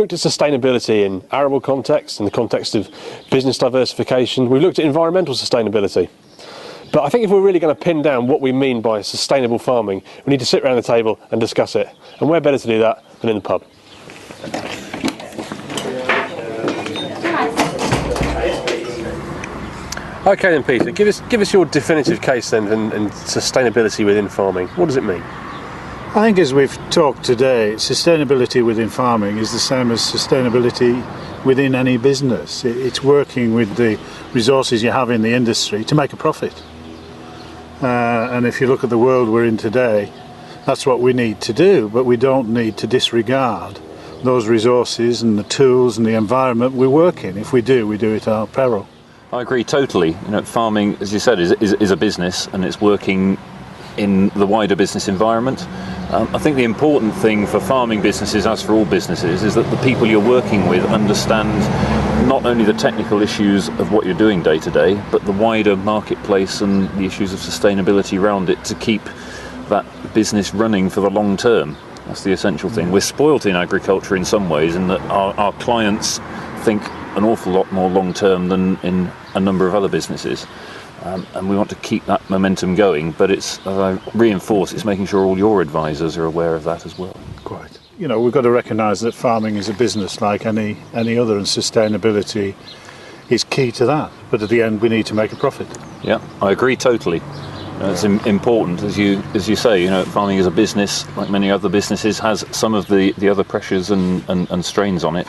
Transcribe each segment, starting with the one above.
looked at sustainability in arable context, in the context of business diversification. We've looked at environmental sustainability. But I think if we're really going to pin down what we mean by sustainable farming, we need to sit around the table and discuss it. And where better to do that than in the pub? Okay then, Peter, give us your definitive case then and sustainability within farming. What does it mean? I think as we've talked today, sustainability within farming is the same as sustainability within any business. It's working with the resources you have in the industry to make a profit. And if you look at the world we're in today, that's what we need to do, but we don't need to disregard those resources and the tools and the environment we work in. If we do it at our peril. I agree totally. Farming, as you said, is a business, and it's working in the wider business environment. I think the important thing for farming businesses, as for all businesses, is that the people you're working with understand not only the technical issues of what you're doing day to day, but the wider marketplace and the issues of sustainability around it to keep that business running for the long term. That's the essential thing. We're spoilt in agriculture in some ways, in that our clients think an awful lot more long term than in a number of other businesses. And we want to keep that momentum going, but it's, as I reinforce, it's making sure all your advisors are aware of that as well. Quite. We've got to recognise that farming is a business like any other, and sustainability is key to that. But at the end, we need to make a profit. Yeah, I agree totally. It's important, as you say. Farming is a business, like many other businesses, has some of the other pressures and strains on it.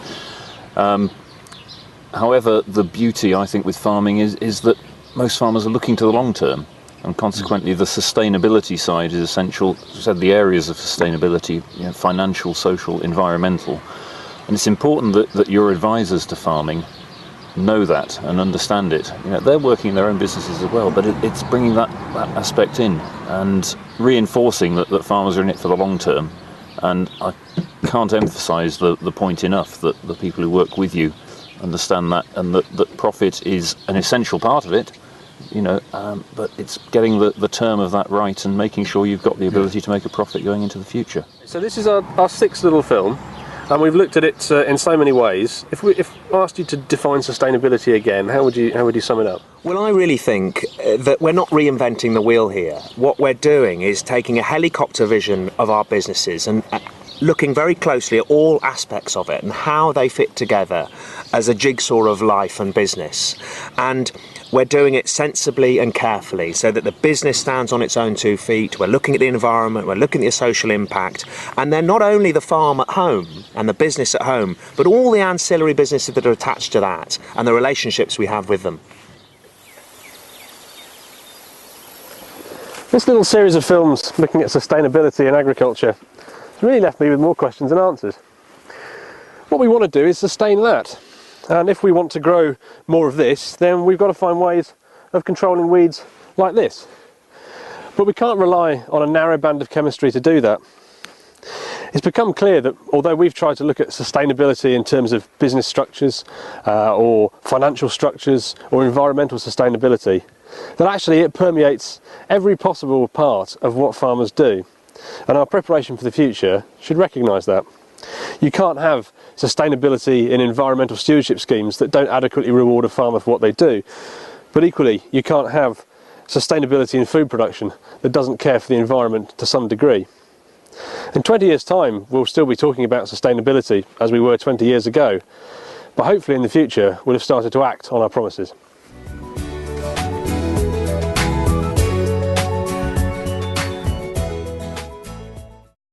However, the beauty, I think, with farming is that most farmers are looking to the long term, and consequently the sustainability side is essential. As I said, the areas of sustainability, financial, social, environmental, and it's important that your advisors to farming know that and understand it. They're working in their own businesses as well, but it's bringing that aspect in and reinforcing that farmers are in it for the long term. And I can't emphasise the point enough that the people who work with you understand that, and that profit is an essential part of it, but it's getting the term of that right and making sure you've got the ability to make a profit going into the future. So this is our sixth little film, and we've looked at it in so many ways. If I asked you to define sustainability again, how would you sum it up? Well, I really think that we're not reinventing the wheel here. What we're doing is taking a helicopter vision of our businesses and looking very closely at all aspects of it and how they fit together as a jigsaw of life and business. And we're doing it sensibly and carefully so that the business stands on its own 2 feet. We're looking at the environment, we're looking at the social impact, and then not only the farm at home and the business at home, but all the ancillary businesses that are attached to that and the relationships we have with them. This little series of films looking at sustainability in agriculture has really left me with more questions than answers. What we want to do is sustain that. And if we want to grow more of this, then we've got to find ways of controlling weeds like this. But we can't rely on a narrow band of chemistry to do that. It's become clear that although we've tried to look at sustainability in terms of business structures or financial structures or environmental sustainability, that actually it permeates every possible part of what farmers do. And our preparation for the future should recognise that. You can't have sustainability in environmental stewardship schemes that don't adequately reward a farmer for what they do. But equally, you can't have sustainability in food production that doesn't care for the environment to some degree. In 20 years' time, we'll still be talking about sustainability as we were 20 years ago. But hopefully in the future, we'll have started to act on our promises.